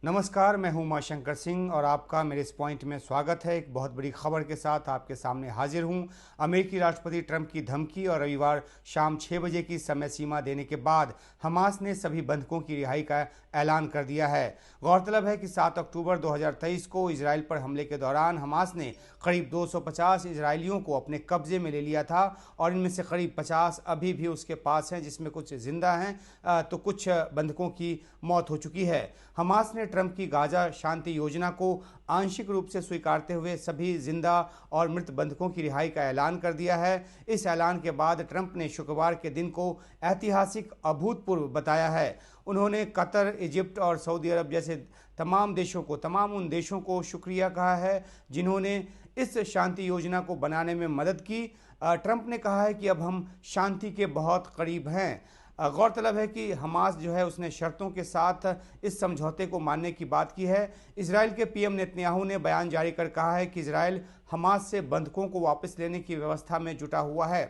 नमस्कार, मैं हूं उमाशंकर सिंह और आपका मेरे इस पॉइंट में स्वागत है। एक बहुत बड़ी खबर के साथ आपके सामने हाजिर हूं। अमेरिकी राष्ट्रपति ट्रंप की धमकी और रविवार शाम 6 बजे की समय सीमा देने के बाद हमास ने सभी बंधकों की रिहाई का ऐलान कर दिया है। गौरतलब है कि 7 अक्टूबर 2023 को इजराइल पर हमले के दौरान हमास ने करीब 250 इजरायलियों को अपने कब्जे में ले लिया था और इनमें से करीब 50 अभी भी उसके पास हैं, जिसमें कुछ जिंदा हैं तो कुछ बंधकों की मौत हो चुकी है। हमास ने ट्रंप की गाजा शांति योजना को आंशिक रूप से स्वीकारते हुए सभी जिंदा और मृत बंधकों की रिहाई का ऐलान कर दिया है। इस ऐलान के बाद ट्रंप ने शुक्रवार के दिन को ऐतिहासिक अभूतपूर्व बताया है। उन्होंने कतर, इजिप्ट और सऊदी अरब जैसे तमाम उन देशों को शुक्रिया कहा है जिन्होंने इस शांति योजना को बनाने में मदद की। ट्रंप ने कहा है कि अब हम शांति के बहुत करीब हैं। गौरतलब है कि हमास जो है उसने शर्तों के साथ इस समझौते को मानने की बात की है। इजराइल के पीएम नेतन्याहू ने बयान जारी कर कहा है कि इजराइल हमास से बंधकों को वापस लेने की व्यवस्था में जुटा हुआ है।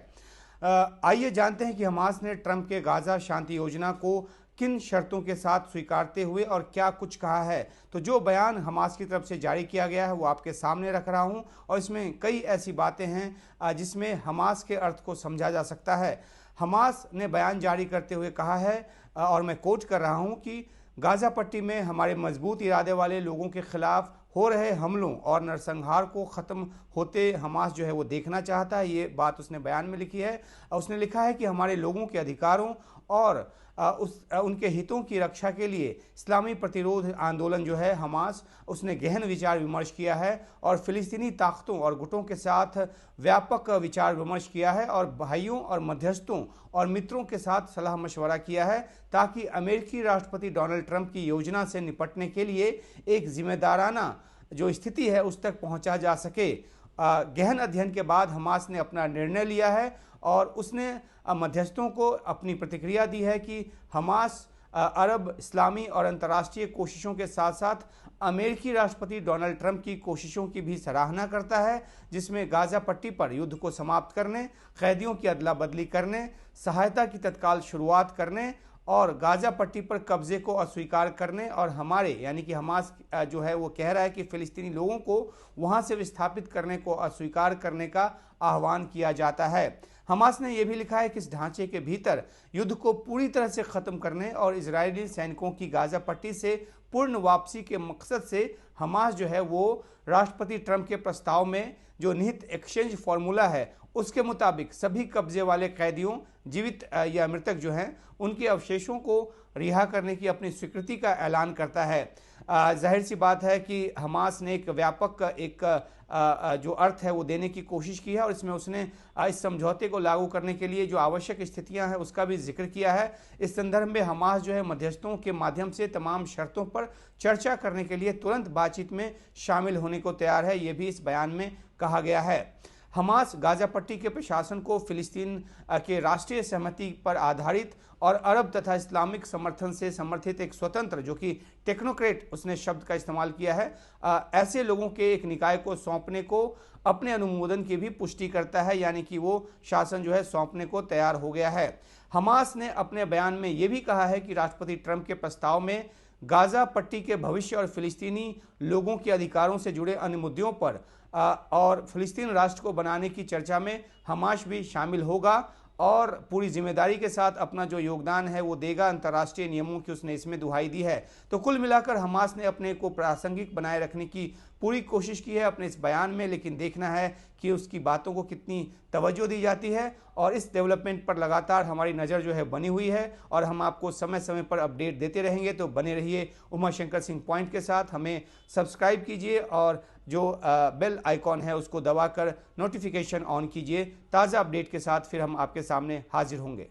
आइए जानते हैं कि हमास ने ट्रंप के गाजा शांति योजना को किन शर्तों के साथ स्वीकारते हुए और क्या कुछ कहा है। तो जो बयान हमास की तरफ से जारी किया गया है वो आपके सामने रख रहा हूं और इसमें कई ऐसी बातें हैं जिसमें हमास के अर्थ को समझा जा सकता है। हमास ने बयान जारी करते हुए कहा है और मैं कोट कर रहा हूं कि गाजा पट्टी में हमारे मजबूत इरादे वाले लोगों के खिलाफ हो रहे हमलों और नरसंहार को ख़त्म होते हमास जो है वो देखना चाहता है। ये बात उसने बयान में लिखी है। उसने लिखा है कि हमारे लोगों के अधिकारों और उनके हितों की रक्षा के लिए इस्लामी प्रतिरोध आंदोलन जो है हमास, उसने गहन विचार विमर्श किया है और फिलिस्तीनी ताकतों और गुटों के साथ व्यापक विचार विमर्श किया है और भाइयों और मध्यस्थों और मित्रों के साथ सलाह मशवरा किया है ताकि अमेरिकी राष्ट्रपति डोनाल्ड ट्रंप की योजना से निपटने के लिए एक जिम्मेदाराना जो स्थिति है उस तक पहुंचा जा सके। गहन अध्ययन के बाद हमास ने अपना निर्णय लिया है और उसने मध्यस्थों को अपनी प्रतिक्रिया दी है कि हमास अरब, इस्लामी और अंतर्राष्ट्रीय कोशिशों के साथ साथ अमेरिकी राष्ट्रपति डोनाल्ड ट्रंप की कोशिशों की भी सराहना करता है, जिसमें गाजा पट्टी पर युद्ध को समाप्त करने, कैदियों की अदला बदली करने, सहायता की तत्काल शुरुआत करने और गाजा पट्टी पर कब्जे को अस्वीकार करने और हमारे यानी कि हमास जो है वो कह रहा है कि फिलिस्तीनी लोगों को वहां से विस्थापित करने को अस्वीकार करने का आह्वान किया जाता है। हमास ने यह भी लिखा है कि इस ढांचे के भीतर युद्ध को पूरी तरह से खत्म करने और इजरायली सैनिकों की गाजा पट्टी से पूर्ण वापसी के मकसद से हमास जो है वो राष्ट्रपति ट्रंप के प्रस्ताव में जो निहित एक्सचेंज फार्मूला है उसके मुताबिक सभी कब्जे वाले कैदियों, जीवित या मृतक जो हैं, उनके अवशेषों को रिहा करने की अपनी स्वीकृति का ऐलान करता है। जाहिर सी बात है कि हमास ने एक व्यापक जो अर्थ है वो देने की कोशिश की है और इसमें उसने इस समझौते को लागू करने के लिए जो आवश्यक स्थितियां हैं उसका भी जिक्र किया है। इस संदर्भ में हमास जो है मध्यस्थों के माध्यम से तमाम शर्तों पर चर्चा करने के लिए तुरंत बातचीत में शामिल होने को तैयार है, ये भी इस बयान में कहा गया है। हमास गाजा पट्टी के प्रशासन को फिलिस्तीन के राष्ट्रीय सहमति पर आधारित और अरब तथा इस्लामिक समर्थन से समर्थित एक स्वतंत्र, जो कि टेक्नोक्रेट उसने शब्द का इस्तेमाल किया है, ऐसे लोगों के एक निकाय को सौंपने को अपने अनुमोदन की भी पुष्टि करता है, यानी कि वो शासन जो है सौंपने को तैयार हो गया है। हमास ने अपने बयान में ये भी कहा है कि राष्ट्रपति ट्रंप के प्रस्ताव में गाजा पट्टी के भविष्य और फिलिस्तीनी लोगों के अधिकारों से जुड़े अन्य मुद्दों पर और फिलिस्तीन राष्ट्र को बनाने की चर्चा में हमास भी शामिल होगा और पूरी जिम्मेदारी के साथ अपना जो योगदान है वो देगा। अंतर्राष्ट्रीय नियमों की उसने इसमें दुहाई दी है। तो कुल मिलाकर हमास ने अपने को प्रासंगिक बनाए रखने की पूरी कोशिश की है अपने इस बयान में, लेकिन देखना है कि उसकी बातों को कितनी तवज्जो दी जाती है और इस डेवलपमेंट पर लगातार हमारी नज़र जो है बनी हुई है और हम आपको समय समय पर अपडेट देते रहेंगे। तो बने रहिए उमाशंकर सिंह पॉइंट के साथ, हमें सब्सक्राइब कीजिए और जो बेल आइकॉन है उसको दबाकर नोटिफिकेशन ऑन कीजिए। ताज़ा अपडेट के साथ फिर हम आपके सामने हाजिर होंगे।